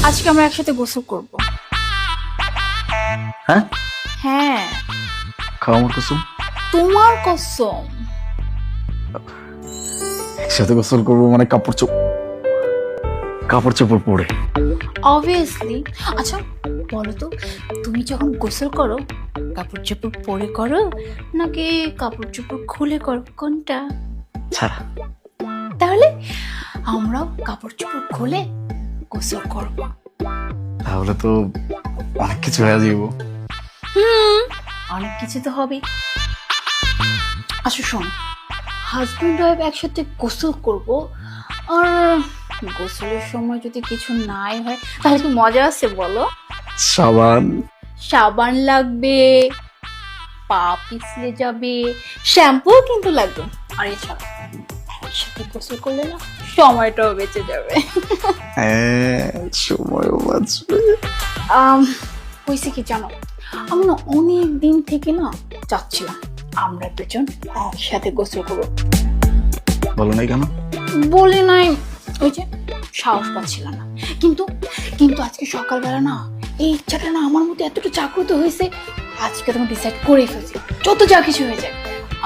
আজকে আমরা একসাথে গোসল করব। হ্যাঁ হ্যাঁ, খাও আমার কসম। তোমার কসম। একসাথে গোসল করবো মানে কাপড় চোপড় পরে। অবভিয়াসলি। আচ্ছা বলো তো, তুমি যখন গোসল করো কাপড় চোপড় পরে করো নাকি কাপড় চোপড় খুলে করো, কোনটা? ছাড়া তাহলে আমরাও কাপড় চোপড় খুলে গোসল করব। তাহলে তো অনেক কিছু হয়ে যাবো। অনেক কিছু তো হবে। আচ্ছা শোন, হাজব্যান্ড ওয়াইফ একসাথে গোসল করব, আর গোসলের সময় যদি কিছু নাই হয় তাহলে কি মজা আছে বলো? সাবান লাগবে, পা পিছলে যাবে, শ্যাম্পু কিন্তু লাগবে। আর এছাড়া একসাথে গোসল করলে না সময়টাও বেঁচে যাবে। সময়ও বাঁচবে। হয়েছে কি জানো, আমি না অনেক দিন থেকে না চাচ্ছিলাম আমরা দুজন একসাথে গোসল করবো। বলো নাই কেন? বলি নাই, ওই যে সাহস পাচ্ছিলাম না। কিন্তু কিন্তু আজকে সকালবেলা না এই ইচ্ছাটা না আমার মধ্যে এতটা জাগ্রত হয়েছে, আজকে তুমি ডিসাইড করে ফেলছি যত যা কিছু হয়ে যায়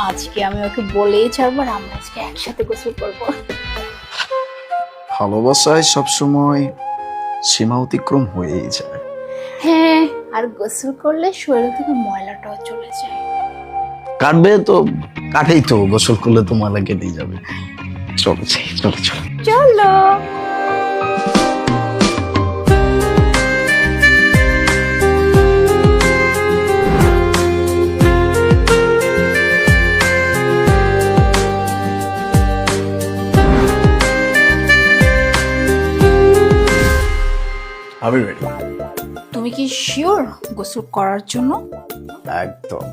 আজকে আমি ওকে বলেই ছাড়বো আর আমরা আজকে একসাথে গোসল করবো। ভালোবাসায় সবসময় সীমা অতিক্রম হয়েই যায়। হ্যাঁ, আর গোসল করলে শরীর থেকে ময়লাটাও চলে যায়। কাটবে তো কাটেই তো, গোসল করলে তো ময়লা কেটেই যাবে। চলো চলো চলো। চলো। আমি রেডি। তুমি কি শিওর গোসল করার জন্য? একদম।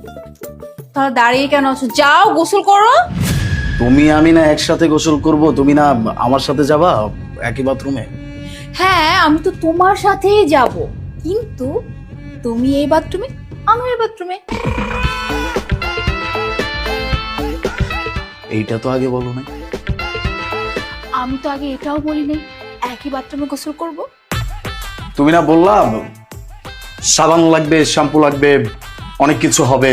তাহলে দাঁড়িয়ে কেন আছো? যাও গোসল করো। তুমি আমি না একসাথে গোসল করব, তুমি না আমার সাথে যাবা একই বাথরুমে? হ্যাঁ, আমি তো তোমার সাথেই যাব, কিন্তু তুমি এই বাথরুমে আমি এই বাথরুমে। এইটা তো আগে বলো না। আমি তো আগে এটাও বলি নাই একই বাথরুমে গোসল করব। তুমি না বললাম সাবান লাগবে, শ্যাম্পু লাগবে, অনেক কিছু হবে।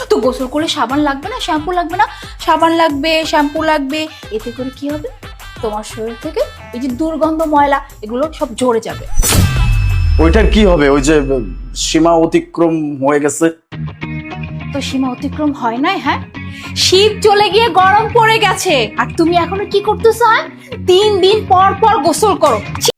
তো গোসল করলে সাবান লাগবে না, শ্যাম্পু লাগবে না? সাবান লাগবে, শ্যাম্পু লাগবে, এতে করে কি হবে? তোমার শরীর থেকে এই যে দুর্গন্ধ ময়লা এগুলো সব ঝরে যাবে। ওইটার কি হবে? ওই যে সীমা অতিক্রম হয়ে গেছে। তো সীমা অতিক্রম হয় নাই? হ্যাঁ, শীত চলে গিয়ে গরম পড়ে গেছে আর তুমি এখনো কি করতেছো? হ্যাঁ, 3 দিন পর পর গোসল করো।